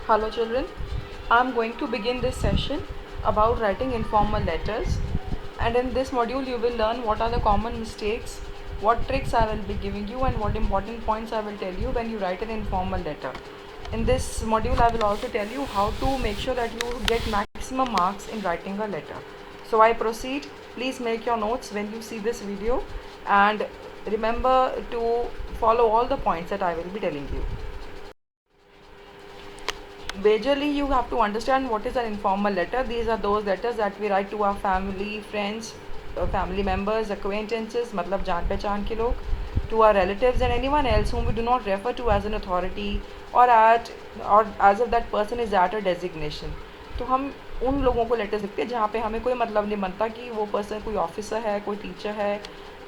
Hello children, I am going to begin this session about writing informal letters, and in this module you will learn what are the common mistakes, what tricks I will be giving you and what important points I will tell you when you write an informal letter. In this module I will also tell you how to make sure that you get maximum marks in writing a letter. So I proceed. Please make your notes when you see this video and remember to follow all the points that I will be telling you. Majorly you have to understand what is an informal letter. These are those letters that we write to our family, friends, family members, acquaintances, मतलब जान पहचान के लोग, to our relatives and anyone else whom we do not refer to as an authority or as if that person is at a designation. तो हम उन लोगों को लेटर्स लिखते हैं जहाँ पे हमें कोई मतलब नहीं बनता कि वो पर्सन कोई ऑफिसर है, कोई टीचर है,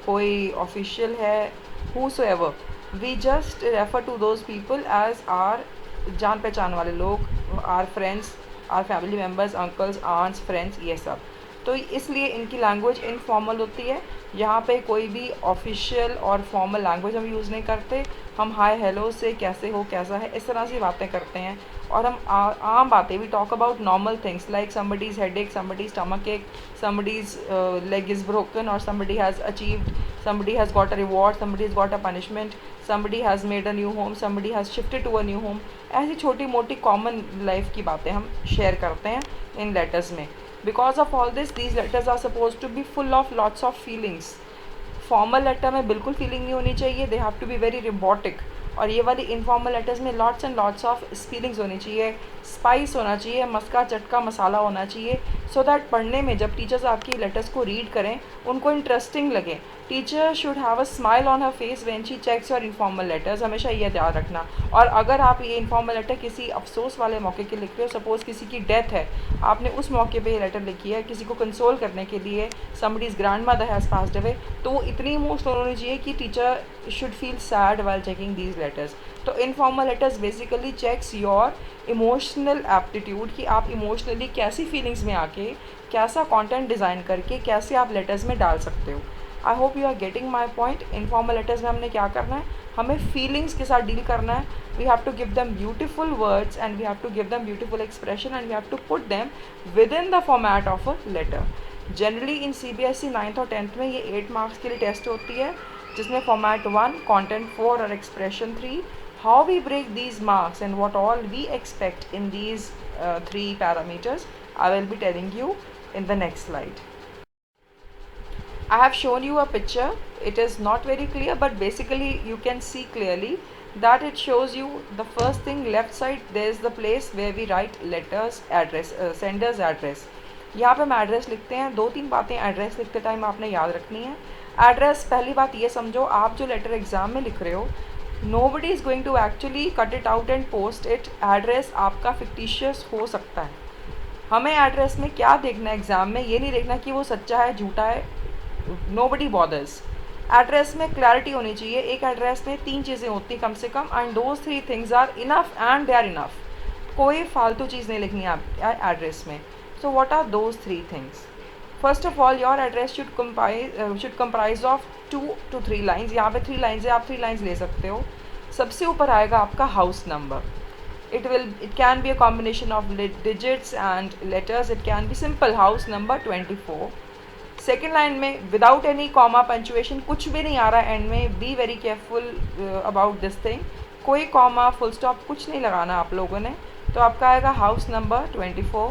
कोई ऑफिशियल है, whosoever. We just refer to those people as our जान पहचान वाले लोग, or friends, or family members, uncles, aunts, friends, ये सब. तो इसलिए इनकी लैंग्वेज इनफॉर्मल होती है. यहाँ पे कोई भी ऑफिशियल और फॉर्मल लैंग्वेज हम यूज़ नहीं करते. हम हाय हेलो से कैसे हो, कैसा है, इस तरह से बातें करते हैं. और हम आम बातें, we talk about normal things like somebody's headache, somebody's stomach ache, somebody's leg is broken, or somebody has achieved, somebody has got a reward, somebody has got a punishment, somebody has made a new home, somebody has shifted to a new home. ऐसी छोटी मोटी common life की बातें हम share करते हैं इन letters में. Because of all this these letters are suppose to be full of lots of feelings. Formal letter में बिल्कुल फीलिंग नहीं होनी चाहिए, they have to be very robotic. और ये वाली इनफॉर्मल लेटर्स में lots and lots of feelings होनी चाहिए, स्पाइस होना चाहिए, मस्का चटका मसाला होना चाहिए, सो दैट पढ़ने में जब टीचर्स आपकी लेटर्स को रीड करें उनको इंटरेस्टिंग लगे. Teacher should have a smile on her face when she checks your informal letters. हमेशा ये ध्यान रखना. और अगर आप ये इनफॉर्मल लेटर किसी अफसोस वाले मौके के लिख रहे हो, सपोज़ किसी की डेथ है, आपने उस मौके पे ये लेटर लिखी है किसी को कंसोल करने के लिए, somebody's grandmother has passed away, तो वो इतनी इमोशनल होनी चाहिए कि teacher should feel sad while checking these letters. तो informal letters basically checks your emotional aptitude, कि आप इमोशनली कैसी फीलिंग्स में आके कैसा कंटेंट डिज़ाइन करके कैसे आप लेटर्स में डाल सकते हो. I hope you are getting my point. Informal letters में हमने क्या करना है, हमें फीलिंग्स के साथ डील करना है. We have to give them beautiful words and we have to give them beautiful expression and we have to put them within the format of a letter. Generally in CBSE 9th और 10th में ये 8 marks के लिए test होती है, जिसमें format 1, content 4 और expression 3. How we break these marks and what all we expect in these 3 parameters I will be telling you in the next slide. I have shown you a picture. It is not very clear, but basically you can see clearly that it shows you the first thing, left side there is the place where we write letters, address, sender's address. यहाँ पे हम address लिखते हैं. 2-3 बातें address लिखते time आपने याद रखनी है. एड्रेस, पहली बात ये समझो, आप जो लेटर एग्ज़ाम में लिख रहे हो, nobody is going to actually cut it out and post it. Address आपका फिक्टिशियस हो सकता है. हमें एड्रेस में क्या देखना है एग्ज़ाम में, ये नहीं देखना कि वो सच्चा है झूठा है. Nobody bothers. एड्रेस में क्लैरिटी होनी चाहिए. एक एड्रेस में 3 चीज़ें होती कम से कम, and those 3 things are enough and they are enough. कोई फालतू चीज़ नहीं लिखनी है एड्रेस में. So what are those 3 things? First of all, your address should comprise of 2 to 3 lines. यहाँ पे 3 लाइन्स है, आप 3 लाइन्स ले सकते हो. सबसे ऊपर आएगा आपका house number. It can be a combination of digits and letters. It can be simple house number 24. Second line में विदाउट एनी कॉमा पंचुएशन, कुछ भी नहीं आ रहा है एंड में. Be very careful about this thing. कोई कॉमा फुल स्टॉप कुछ नहीं लगाना आप लोगों ने. तो आपका आएगा हाउस नंबर 24.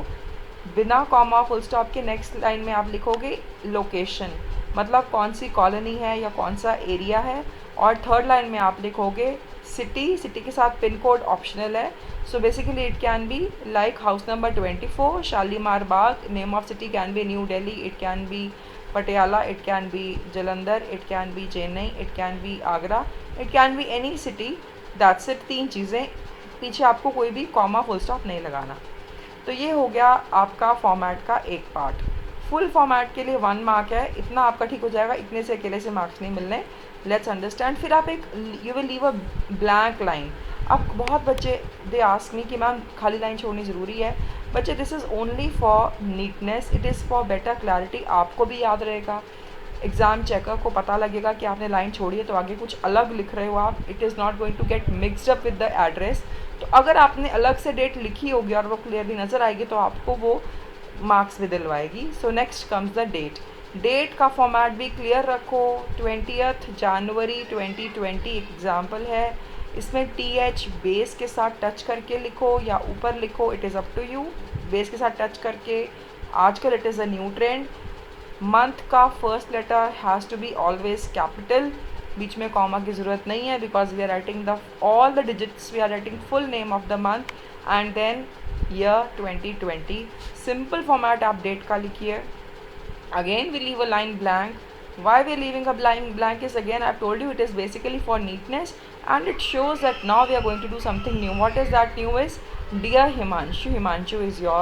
बिना कॉमा फुल स्टॉप के नेक्स्ट लाइन में आप लिखोगे लोकेशन, मतलब कौन सी कॉलोनी है या कौन सा एरिया है. और थर्ड लाइन में आप लिखोगे सिटी. सिटी के साथ पिन कोड ऑप्शनल है. So basically it can be like house number 24 Shalimar Bagh. Name of city can be new Delhi, it can B Patiala, it can B Jalandhar, it can B Chennai, it can B Agra, it can be any city. That's it. 3 चीज़ें. पीछे आपको कोई भी comma full stop नहीं लगाना. तो ये हो गया आपका फॉर्मेट का एक पार्ट. फुल फॉर्मेट के लिए 1 मार्क है. इतना आपका ठीक हो जाएगा, इतने से अकेले से मार्क्स नहीं मिलने. Let's understand. फिर आप एक you will leave a blank line. अब बहुत बच्चे दे आस्क मी कि मैम खाली लाइन छोड़नी ज़रूरी है. बच्चे, this is only for neatness, it is for better clarity. आपको भी याद रहेगा, एग्ज़ाम चेकर को पता लगेगा कि आपने लाइन छोड़ी है तो आगे कुछ अलग लिख रहे हो आप. It is not going to get mixed up with the address. तो अगर आपने अलग से डेट लिखी होगी और वो क्लियरली नज़र आएगी तो आपको वो मार्क्स भी दिलवाएगी। So next comes the date. Date का फॉर्मेट भी क्लियर रखो। 20 जनवरी 2020 एग्जाम्पल है, इसमें TH बेस के साथ टच करके लिखो या ऊपर लिखो, it is up to you. Base के साथ टच करके, आजकल it is a new trend. Month का first letter has to be always capital, बीच में कॉमा की ज़रूरत नहीं है, because we are writing the all the digits, we are writing full name of the month and then year 2020। Simple format आप डेट का लिखिए। Again we leave a line blank. Why we are leaving a line blank is, again I've told you, it is basically for neatness and it shows that now we are going to do something new. What is that new is, dear Himanshu. Himanshu is your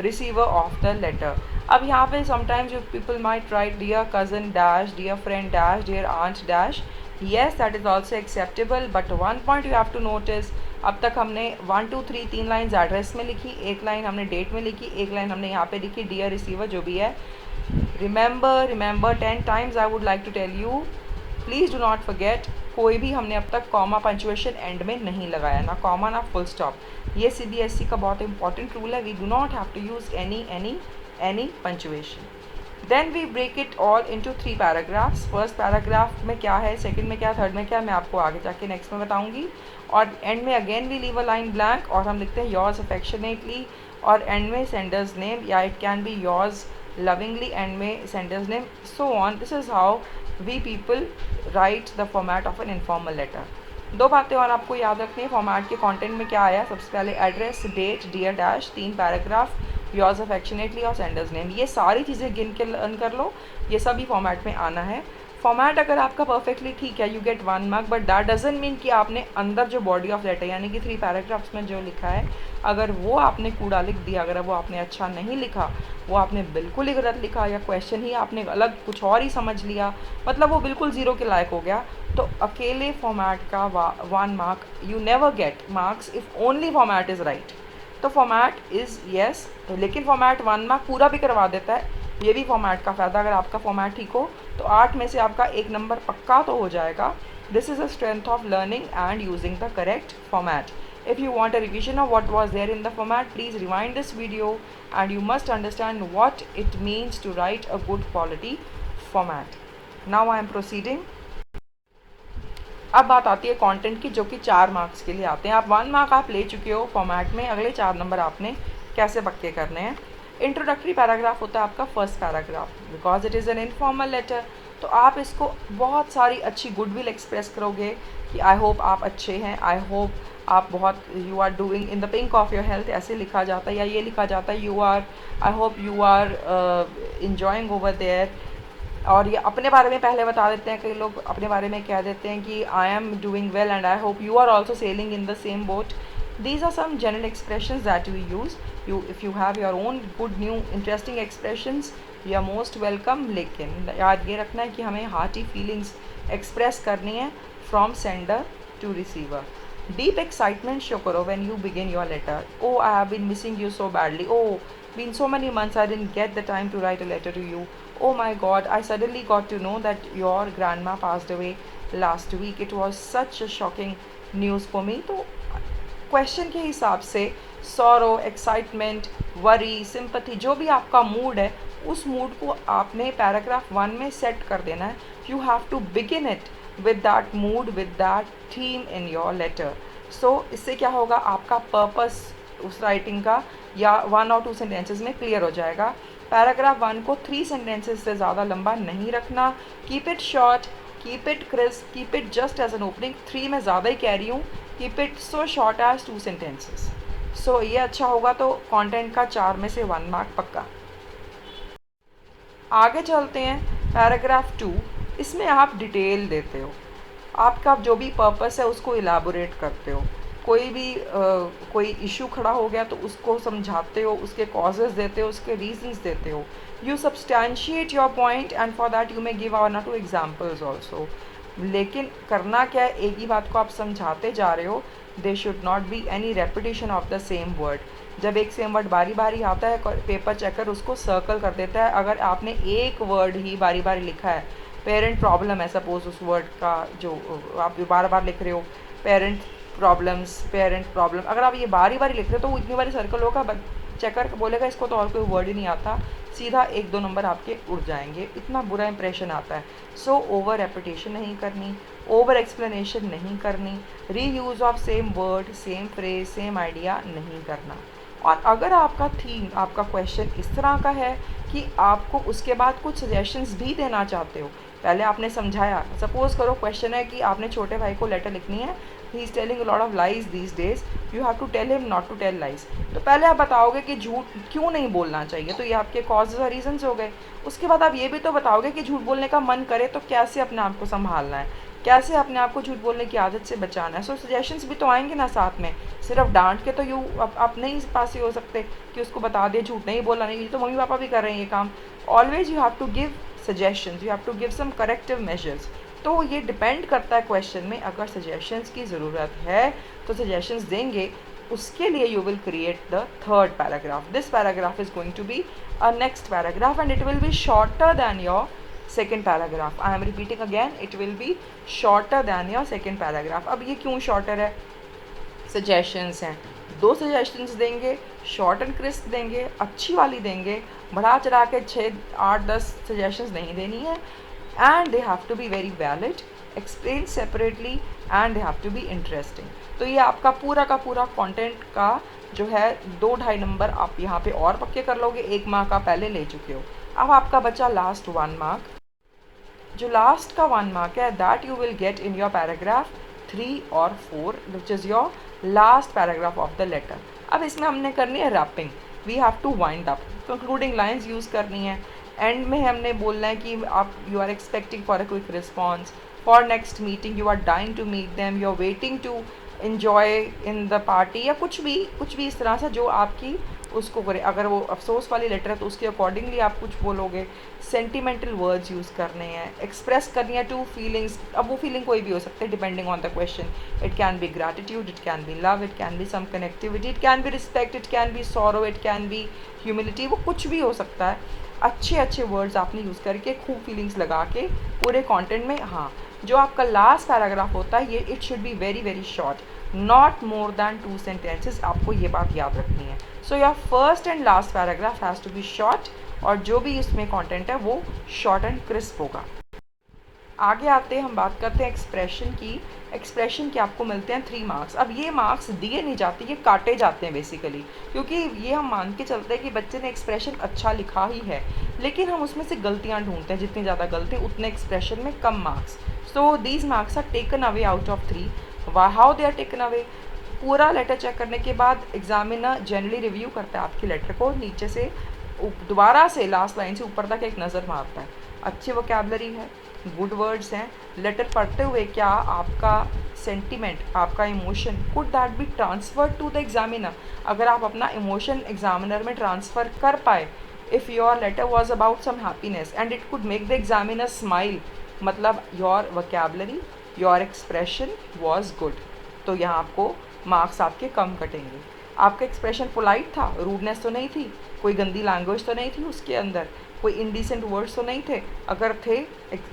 receiver of the letter. अब यहाँ पे sometimes you people might write dear cousin dash, dear friend dash, dear aunt dash. Yes, that is also acceptable, but one point you have to notice, अब तक हमने 1 2 3 3 lines address में लिखी, एक line हमने डेट में लिखी, एक लाइन हमने यहाँ पे लिखी डियर रिसीवर जो भी है। remember 10 times I would like to tell you, please do not forget, कोई भी हमने अब तक कॉमा पंचुएशन एंड में नहीं लगाया, ना कॉमा ना फुल स्टॉप। ये CBSE का बहुत इंपॉर्टेंट रूल है, we do not have to use any punctuation. Then we break it all into 3 paragraphs. First paragraph में क्या है, सेकंड में क्या है, थर्ड में क्या है, मैं आपको आगे जाके नेक्स्ट में बताऊंगी। और एंड में again we leave a line blank और हम लिखते हैं योर्स अफेक्शनेटली, और एंड में सेंडर्स नेम, या it can be yours lovingly end में sender's name, so on. This is how we people write the format of an informal letter. 2 बातें और आपको याद रखनी है फॉर्मेट के कंटेंट में क्या आया। सबसे पहले address, date, dear dash, 3 paragraph, yours affectionately और सेंडर्स नेम। ये सारी चीज़ें गिन के लर्न कर लो, ये सभी फॉर्मेट में आना है। फॉर्मेट अगर आपका परफेक्टली ठीक है, you get 1 mark, but that doesn't mean कि आपने अंदर जो बॉडी ऑफ लेटर यानी कि 3 पैराग्राफ्स में जो लिखा है, अगर वो आपने कूड़ा लिख दिया, अगर वो आपने अच्छा नहीं लिखा, वो आपने बिल्कुल ही गलत लिखा, या क्वेश्चन ही आपने अलग कुछ और ही समझ लिया, मतलब वो बिल्कुल ज़ीरो के लायक हो गया, तो अकेले फॉर्मेट का 1 mark you never get marks if only format is right. तो फॉर्मेट इज़ येस, लेकिन फॉर्मेट 1 मार्क पूरा भी करवा देता है, ये भी फॉर्मेट का फ़ायदा। अगर आपका फॉर्मेट ठीक हो तो 8 में से आपका 1 नंबर पक्का तो हो जाएगा। This is a strength of learning and using the correct format. If you want a revision of what was there in the format, please rewind this video and you must understand what it means to write a good quality format. Now I am proceeding. अब बात आती है content की, जो कि 4 marks के लिए आते हैं। आप 1 मार्क आप ले चुके हो फॉर्मेट में, अगले 4 नंबर आपने कैसे पक्के करने हैं। इंट्रोडक्टरी पैराग्राफ होता है आपका first paragraph, because it is an informal letter, तो आप इसको बहुत सारी अच्छी गुडविल एक्सप्रेस करोगे कि आई होप आप अच्छे हैं, आई होप आप बहुत, you are doing in the pink of your health, ऐसे लिखा जाता है, या ये लिखा जाता है you are, I hope you are enjoying over there. और ये अपने बारे में पहले बता देते हैं, कई लोग अपने बारे में कह देते हैं कि I am doing well and I hope you are also sailing in the same boat. These are some general expressions that we use. If you have your own good new interesting expressions, you are most welcome. लेकिन याद ये रखना है कि हमें hearty feelings express करनी है from sender to receiver. Deep excitement show करो when you begin your letter. Oh, I have been missing you so badly. Oh, been so many months I didn't get the time to write a letter to you. Oh my God, I suddenly got to know that your grandma passed away last week. It was such a shocking news for me. तो question के हिसाब से sorrow, excitement, worry, sympathy, जो भी आपका mood है, उस mood को आपने पैराग्राफ 1 में सेट कर देना है। You have to begin it with that mood, with that theme in your letter. So इससे क्या होगा, आपका पर्पस उस राइटिंग का या 1 और 2 सेंटेंसेस में क्लियर हो जाएगा। पैराग्राफ 1 को 3 सेंटेंसेस से ज़्यादा लंबा नहीं रखना। Keep it short, keep it crisp, keep it just as an opening. 3 में ज़्यादा ही कह रही हूँ, keep it so short as 2 sentences. So ये अच्छा होगा, तो कंटेंट का 4 में से 1 मार्क पक्का। आगे चलते हैं, पैराग्राफ 2, इसमें आप डिटेल देते हो, आपका जो भी पर्पस है उसको इलाबोरेट करते हो। कोई इशू खड़ा हो गया तो उसको समझाते हो, उसके कॉजेज़ देते हो, उसके रीजंस देते हो। You substantiate your point and for that you may give 1 or 2 examples also. लेकिन करना क्या है, एक ही बात को आप समझाते जा रहे हो। They should not be any repetition of the same word. जब एक सेम वर्ड बारी बारी आता है, पेपर चेकर उसको सर्कल कर देता है। अगर आपने एक वर्ड ही बारी बारी लिखा है, पेरेंट प्रॉब्लम है सपोज, उस वर्ड का जो आप बार बार लिख रहे हो, पेरेंट प्रॉब्लम्स, पेरेंट प्रॉब्लम, अगर आप ये बारी बारी लिख रहे हो तो वो इतनी बारी सर्कल होगा, चेकर बोलेगा इसको तो और कोई वर्ड ही नहीं आता, सीधा 1-2 नंबर आपके उड़ जाएंगे, इतना बुरा इंप्रेशन आता है। सो ओवर रेपिटेशन नहीं करनी, ओवर एक्सप्लेनेशन नहीं करनी, reuse of same word, same phrase, same idea नहीं करना। और अगर आपका थीम, आपका क्वेश्चन इस तरह का है कि आपको उसके बाद कुछ सजेशंस भी देना चाहते हो, पहले आपने समझाया, सपोज करो क्वेश्चन है कि आपने छोटे भाई को लेटर लिखनी है, he is telling a lot of lies these days, you have to tell him not to tell lies. तो पहले आप बताओगे कि झूठ क्यों नहीं बोलना चाहिए, तो ये आपके कॉजेज और रीजंस हो गए। उसके बाद आप ये भी तो बताओगे कि झूठ बोलने का मन करे तो कैसे अपने आप को संभालना है, कैसे अपने आप को झूठ बोलने की आदत से बचाना है। सो सजेशंस भी तो आएंगे ना साथ में, सिर्फ डांट के तो यू आप नहीं पास ही हो सकते कि उसको बता दे झूठ नहीं बोलना, नहीं, ये तो मम्मी पापा भी कर रहे हैं ये काम। Always you have to give suggestions, you have to give some corrective measures. तो ये डिपेंड करता है क्वेश्चन में, अगर सजेशंस की ज़रूरत है तो सजेशंस देंगे, उसके लिए you will create the third paragraph. This paragraph is going to be a next paragraph and it will be shorter than your second paragraph. I am repeating again, it will be shorter than your second paragraph. अब ये क्यों shorter है? Suggestions हैं, 2 suggestions देंगे, short and crisp देंगे, अच्छी वाली देंगे, बढ़ा चढ़ा के 6-8-10 सजेशंस नहीं देनी है। And they have to be very valid, explain separately and they have to be interesting. तो ये आपका पूरा का पूरा कंटेंट का जो है 2-2.5 नंबर आप यहाँ पे और पक्के कर लोगे, 1 मार्क आप पहले ले चुके हो। अब आपका बचा लास्ट 1 मार्क। जो लास्ट का 1 मार्क है that you will get in your paragraph 3 और 4 which is your last paragraph of the letter. अब इसमें हमने करनी है wrapping, we have to wind up, concluding lines use करनी है। एंड में हमने बोलना है कि आप you are expecting for a quick response, for next meeting, you are dying to meet them, you are waiting to enjoy in the party, या कुछ भी इस तरह से जो आपकी उसको करे। अगर वो अफसोस वाली लेटर है तो उसके अकॉर्डिंगली आप कुछ बोलोगे। सेंटिमेंटल वर्ड्स यूज़ करने हैं, एक्सप्रेस करनी है टू फीलिंग्स। अब वो फीलिंग कोई भी हो सकती है depending on the question. It can be gratitude, it can be love, it can be some connectivity, it can be respect, it can be sorrow, it can be humility, वो कुछ भी हो सकता है। अच्छे वर्ड्स आपने यूज़ करके खूब फीलिंग्स लगा के पूरे कंटेंट में। हाँ, जो आपका लास्ट पैराग्राफ होता है ये it should be very very short, not more than 2 sentences, आपको ये बात याद रखनी है। So your first and last paragraph has to be short, और जो भी इसमें कंटेंट है वो शॉर्ट एंड क्रिस्प होगा। आगे आते हैं, हम बात करते हैं एक्सप्रेशन की। एक्सप्रेशन के आपको मिलते हैं 3 मार्क्स। अब ये मार्क्स दिए नहीं जाते, ये काटे जाते हैं बेसिकली, क्योंकि ये हम मान के चलते हैं कि बच्चे ने एक्सप्रेशन अच्छा लिखा ही है, लेकिन हम उसमें से गलतियाँ ढूंढते हैं, जितनी ज़्यादा गलती उतने एक्सप्रेशन में कम marks. So these marks are taken away out of 3। How they are taken away? पूरा लेटर चेक करने के बाद एग्जामिनर जनरली रिव्यू करता है आपके लेटर को, नीचे से दोबारा से लास्ट लाइन से ऊपर तक एक नज़र मारता है, अच्छी वोकैबलरी है, गुड वर्ड्स हैं। लेटर पढ़ते हुए क्या आपका सेंटिमेंट, आपका emotion, could that be transferred to the examiner? अगर आप अपना इमोशन एग्जामिनर में ट्रांसफ़र कर पाए, if your letter was about some happiness and it could make the examiner smile, मतलब your vocabulary, your expression was good, तो यहाँ आपको मार्क्स आपके कम कटेंगे। आपका एक्सप्रेशन पोलाइट था, रूडनेस तो नहीं थी, कोई गंदी लैंग्वेज तो नहीं थी उसके अंदर, कोई इनडिसेंट वर्ड्स तो नहीं थे, अगर थे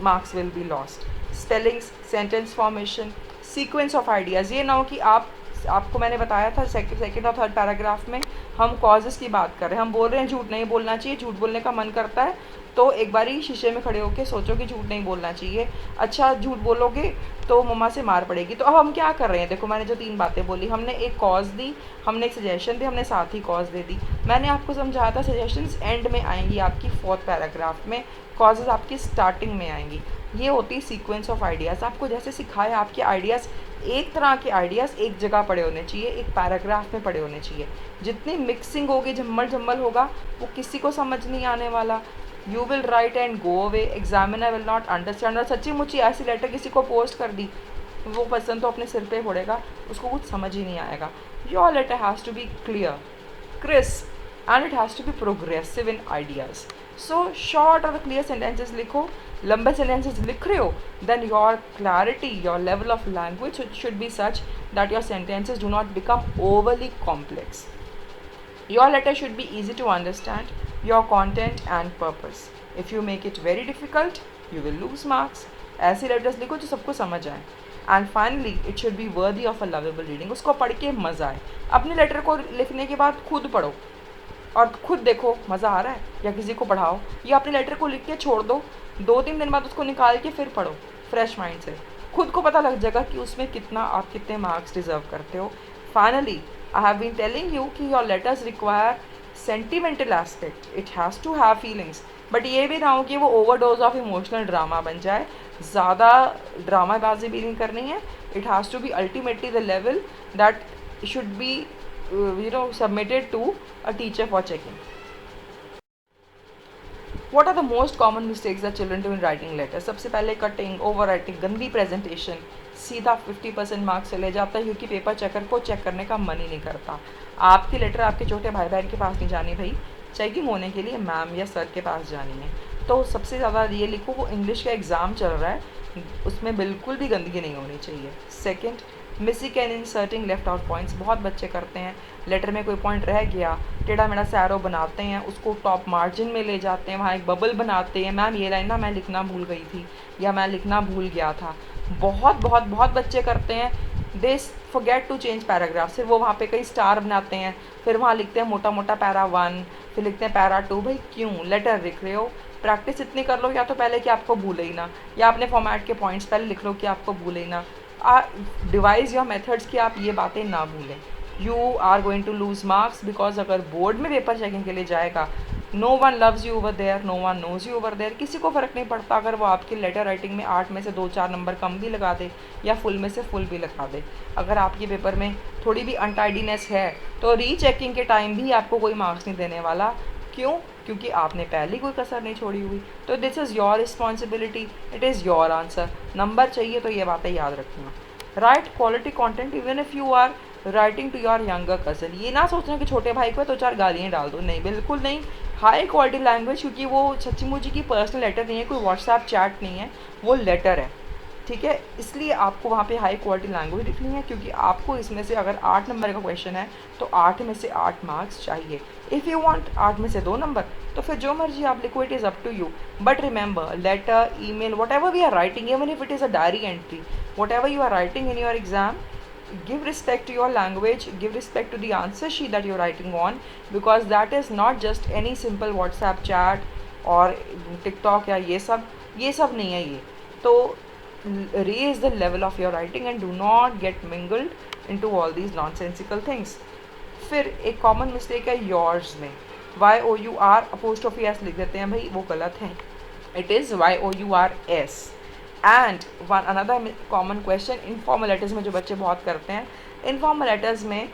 marks will be lost. Spellings, sentence formation, sequence of ideas, ये ना हो कि आपको मैंने बताया था सेकंड और थर्ड पैराग्राफ में हम कॉजेज़ की बात कर रहे हैं, हम बोल रहे हैं झूठ नहीं बोलना चाहिए, झूठ बोलने का मन करता है तो एक बारी शीशे में खड़े होकर सोचो कि झूठ नहीं बोलना चाहिए। अच्छा, झूठ बोलोगे तो मम्मा से मार पड़ेगी। तो अब हम क्या कर रहे हैं, देखो मैंने जो 3 बातें बोली, हमने एक कॉज दी, हमने एक सजेशन दी, हमने साथ ही कॉज दे दी। मैंने आपको समझाया था सजेशंस एंड में आएंगी आपकी 4th पैराग्राफ में, कॉजेज़ आपकी स्टार्टिंग में आएंगी। ये होती सीक्वेंस ऑफ आइडियाज़। आपको जैसे सिखाया, आपके आइडियाज़, एक तरह के आइडियाज़ एक जगह पड़े होने चाहिए, एक पैराग्राफ में पड़े होने चाहिए। जितनी मिक्सिंग होगी, जम्मल होगा, वो किसी को समझ नहीं आने वाला। You will write and go away, examiner will not understand. और सच्ची मुच्ची ऐसी लेटर किसी को पोस्ट कर दी, वो पर्सन तो अपने सिर पे फोड़ेगा, उसको कुछ समझ ही नहीं आएगा। Your letter has to be clear, crisp, and it has to be progressive in ideas. So short और क्लियर सेंटेंसेस लिखो। लंबे सेंटेंसेस लिख रहे हो, then your clarity, your level of language should be such that your sentences do not become overly complex. Your letter should be easy to understand, your content and purpose. If you make it very difficult, you will lose marks. ऐसी letters लिखो जो सबको समझ आए। And finally it should be worthy of a lovable reading. उसको पढ़ के मज़ा आए। अपने लेटर को लिखने के बाद खुद पढ़ो और खुद देखो मज़ा आ रहा है, या किसी को पढ़ाओ, या अपने लेटर को लिख के छोड़ दो, 2-3 दिन बाद उसको निकाल के फिर पढ़ो फ्रेश माइंड से। खुद को पता लग जाएगा कि उसमें कितना आप कितने मार्क्स डिजर्व करते हो। Finally I have been telling you कि your letters require sentimental aspect, it has to have feelings, but ये भी ना हो कि वो ओवरडोज ऑफ इमोशनल ड्रामा बन जाए। ज़्यादा ड्रामाबाजी भी नहीं करनी है। It has to be ultimately the level that should be submitted to a teacher for checking. What are the most common mistakes that children do in writing letters? सबसे पहले cutting, over writing, गंदी presentation, सीधा 50% marks चले जाता है क्योंकि paper checker को check करने का मन ही नहीं करता। आपकी लेटर आपके छोटे भाई बहन के पास नहीं जानी भाई, चेकिंग होने के लिए मैम या सर के पास जानी है। तो सबसे ज़्यादा ये लिखो, वो इंग्लिश का एग्ज़ाम चल रहा है, उसमें बिल्कुल भी गंदगी नहीं होनी चाहिए। Second, missing and inserting left out points बहुत बच्चे करते हैं। लेटर में कोई पॉइंट रह गया, टेढ़ा मेढ़ा सा एरो बनाते हैं, उसको टॉप मार्जिन में ले जाते हैं, वहाँ एक बबल बनाते हैं, मैम ये लाइन ना मैं लिखना भूल गई थी या मैं लिखना भूल गया था। बहुत बहुत बहुत बच्चे करते हैं। They forget to change paragraph, फिर वो वहाँ पे कई स्टार बनाते हैं, फिर वहाँ लिखते हैं मोटा मोटा पैरा 1, फिर लिखते हैं पैरा 2। भाई क्यों? लेटर लिख रहे हो, प्रैक्टिस इतनी कर लो या तो पहले कि आपको भूले ही ना, या अपने फॉर्मेट के पॉइंट्स पहले लिख लो कि आपको भूले ही ना। डिवाइज योर मेथड्स कि आप ये बातें ना भूलें। You are going to lose marks because अगर बोर्ड में पेपर चेकिंग के लिए जाएगा, no one loves you over there, no one knows you over there. किसी को फ़र्क नहीं पड़ता अगर वो आपकी लेटर राइटिंग में 8 में से 2-4 नंबर कम भी लगा दे या फुल में से फुल भी लगा दे। अगर आपके पेपर में थोड़ी भी अनटाइडीनेस है तो रीचेकिंग के टाइम भी आपको कोई मार्क्स नहीं देने वाला। क्यों? क्योंकि आपने पहले कोई कसर नहीं छोड़ी हुई। तो this is your responsibility, it is your answer. Number चाहिए तो ये बातें याद रखना। Write quality content even if you are writing to your younger cousin. ये ना सोचना कि छोटे भाई को है तो 4 गालियाँ डाल दो, नहीं, बिल्कुल नहीं। हाई क्वालिटी लैंग्वेज, क्योंकि वो सच्ची मुच्ची की पर्सनल लेटर नहीं है, कोई व्हाट्सएप चैट नहीं है, वो लेटर है, ठीक है। इसलिए आपको वहाँ पे हाई क्वालिटी लैंग्वेज लिखनी है, क्योंकि आपको इसमें से अगर 8 नंबर का क्वेश्चन है तो 8 में से 8 मार्क्स चाहिए। इफ़ यू वांट 8 में से 2 नंबर तो फिर जो मर्जी आप लिखो, it is up to you. But remember, letter, email, whatever we are writing, even if it is a diary entry, whatever you are writing in your exam, give respect to your language, give respect to the answer sheet that you're writing on, because that is not just any simple WhatsApp chat और TikTok या ये सब नहीं है ये। तो raise the level of your writing and do not get mingled into all these nonsensical things. फिर एक कॉमन मिस्टेक है yours में, YOUR अपोस्ट्रोफी एस लिख देते हैं, भाई वो गलत है, it is YOURS। And one another common question informal letters में जो बच्चे बहुत करते हैं, इनफॉर्मल लेटर्स में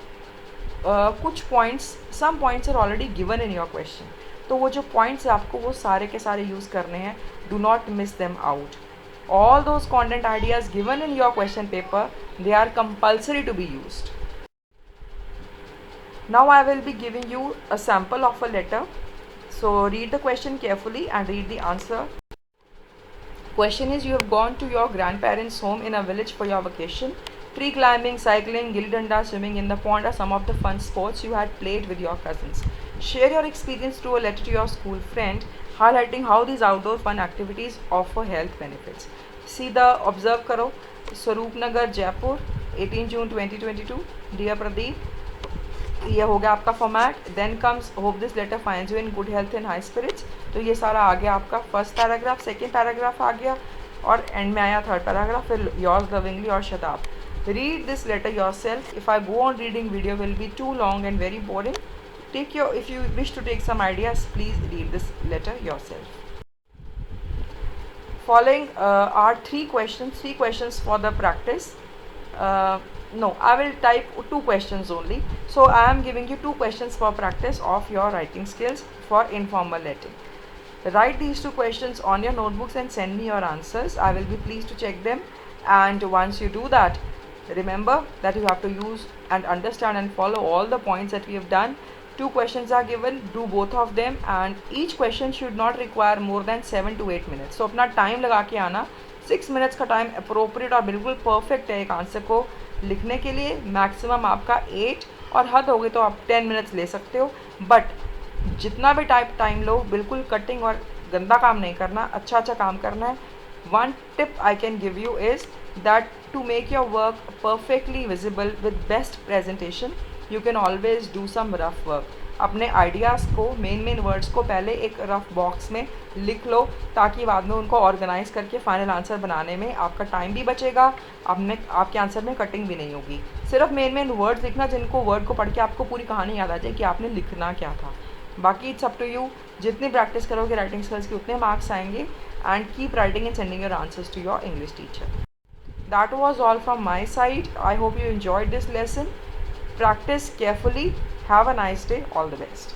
कुछ points, some points are already given in your question, तो वो जो पॉइंट्स आपको वो सारे के सारे यूज़ करने हैं। Do not miss them out. All those content ideas given in your question paper, they are compulsory to be used. Now I will be giving you a sample of a letter. So read the question carefully and read the answer. Question is, you have gone to your grandparents' home in a village for your vacation. Tree climbing, cycling, gilli danda, swimming in the pond are some of the fun sports you had played with your cousins. Share your experience through a letter to your school friend, highlighting how these outdoor fun activities offer health benefits. सीधा observe करो। Swaroop Nagar Jaipur 18 June 2022। Dear Pradeep, ये हो गया आपका format. Then comes hope this letter finds you in good health and high spirits. तो ये सारा आ गया आपका फर्स्ट पैराग्राफ, सेकेंड पैराग्राफ आ गया और एंड में आया थर्ड पैराग्राफ, फिर योर्स लविंगली और Shatab. Read this letter yourself. If I go on reading video will be too long and very boring. Take your, if you wish to take some ideas, please read this letter yourself. Following are three questions for the practice. No, I will type 2 questions only. So I am giving you 2 questions for practice of your writing skills for informal letter. Write these 2 questions on your notebooks and send me your answers. I will be pleased to check them. And once you do that, remember that you have to use and understand and follow all the points that we have done. 2 questions are given, do both of them, and each question should not require more than 7 to 8 minutes. So अपना time लगा के आना। 6 minutes का time appropriate और बिल्कुल perfect है एक answer को लिखने के लिए। मैक्सिमम आपका 8 और हद हो गई तो आप 10 मिनट्स ले सकते हो। बट जितना भी टाइम लो, बिल्कुल कटिंग और गंदा काम नहीं करना, अच्छा काम करना है। One tip I can give you is that to make your work perfectly visible with best presentation, you can always do some rough work. अपने आइडियाज़ को, मेन वर्ड्स को पहले एक रफ बॉक्स में लिख लो, ताकि बाद में उनको ऑर्गेनाइज करके फाइनल आंसर बनाने में आपका टाइम भी बचेगा, आपके आंसर में कटिंग भी नहीं होगी. सिर्फ मेन वर्ड्स लिखना, जिनको वर्ड को पढ़ के आपको पूरी कहानी याद आ जाए कि आपने लिखना क्या था. बाकी इट्स अप टू यू. जितनी प्रैक्टिस करोगे राइटिंग स्किल्स के उतने मार्क्स आएंगे. And keep writing and sending your answers to your English teacher. That was all from my side. I hope you enjoyed this lesson. Practice carefully. Have a nice day. All the best.